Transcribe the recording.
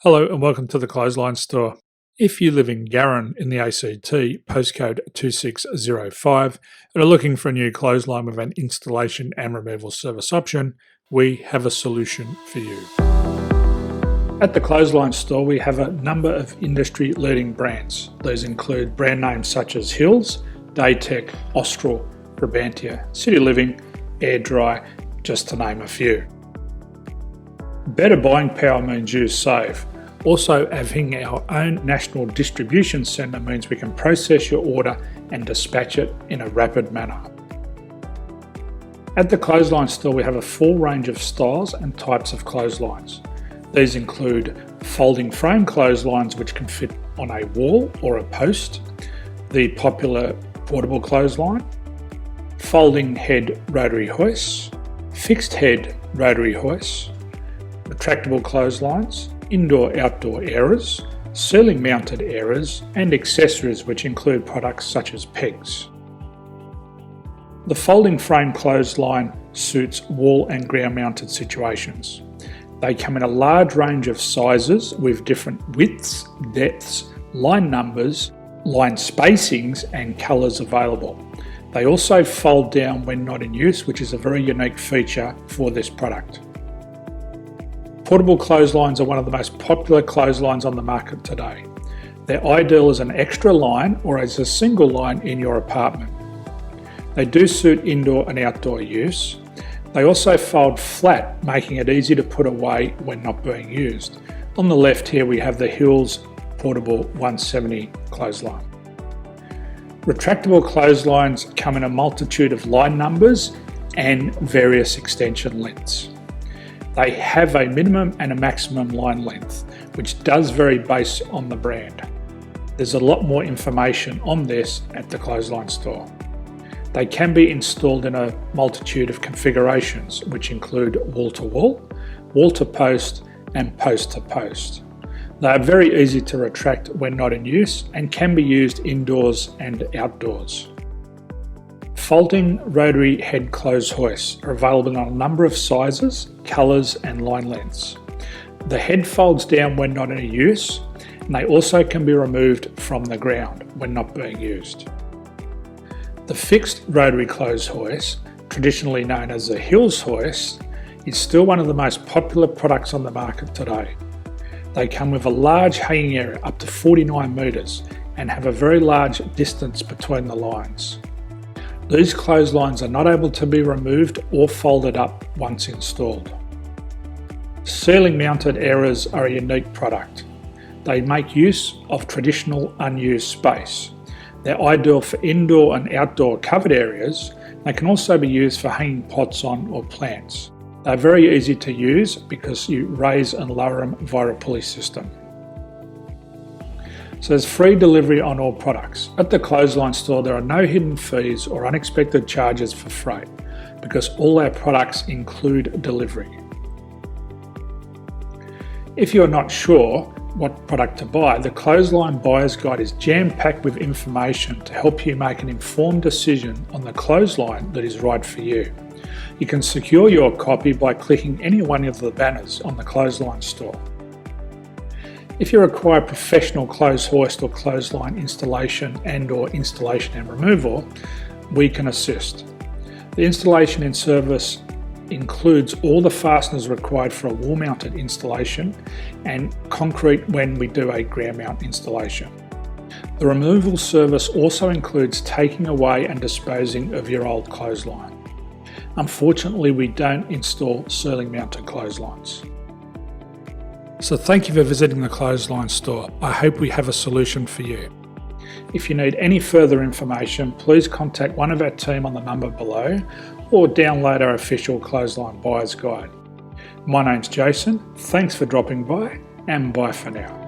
Hello and welcome to the Clothesline Store. If you live in Garran in the ACT, postcode 2605, and are looking for a new clothesline with an installation and removal service option, we have a solution for you. At the Clothesline Store, we have a number of industry-leading brands. These include brand names such as Hills, Daytech, Austral, Brabantia, City Living, Air Dry, just to name a few. Better buying power means you save. Also, having our own national distribution centre means we can process your order and dispatch it in a rapid manner. At the Clothesline Store, we have a full range of styles and types of clotheslines. These include folding frame clotheslines which can fit on a wall or a post, the popular portable clothesline, folding head rotary hoists, fixed head rotary hoists, retractable clotheslines, indoor-outdoor airers, ceiling-mounted airers, and accessories which include products such as pegs. The folding frame clothesline suits wall and ground-mounted situations. They come in a large range of sizes with different widths, depths, line numbers, line spacings, and colours available. They also fold down when not in use, which is a very unique feature for this product. Portable clotheslines are one of the most popular clotheslines on the market today. They're ideal as an extra line or as a single line in your apartment. They do suit indoor and outdoor use. They also fold flat, making it easy to put away when not being used. On the left here we have the Hills Portable 170 clothesline. Retractable clotheslines come in a multitude of line numbers and various extension lengths. They have a minimum and a maximum line length, which does vary based on the brand. There's a lot more information on this at the Clothesline Store. They can be installed in a multitude of configurations, which include wall-to-wall, wall-to-post, and post-to-post. They are very easy to retract when not in use and can be used indoors and outdoors. Folding rotary head clothes hoists are available in a number of sizes, colours and line lengths. The head folds down when not in use, and they also can be removed from the ground when not being used. The fixed rotary clothes hoist, traditionally known as the Hills hoist, is still one of the most popular products on the market today. They come with a large hanging area up to 49 metres and have a very large distance between the lines. These clotheslines are not able to be removed or folded up once installed. Ceiling mounted airers are a unique product. They make use of traditional unused space. They're ideal for indoor and outdoor covered areas. They can also be used for hanging pots on or plants. They're very easy to use because you raise and lower them via a pulley system. So there's free delivery on all products. At the Clothesline Store, there are no hidden fees or unexpected charges for freight because all our products include delivery. If you're not sure what product to buy, the Clothesline Buyer's Guide is jam-packed with information to help you make an informed decision on the clothesline that is right for you. You can secure your copy by clicking any one of the banners on the Clothesline Store. If you require professional clothes hoist or clothesline installation and/or installation and removal, we can assist. The installation and service includes all the fasteners required for a wall-mounted installation and concrete when we do a ground mount installation. The removal service also includes taking away and disposing of your old clothesline. Unfortunately, we don't install ceiling-mounted clotheslines. So thank you for visiting the Clothesline Store. I hope we have a solution for you. If you need any further information, please contact one of our team on the number below or download our official Clothesline Buyer's Guide. My name's Jason, thanks for dropping by and bye for now.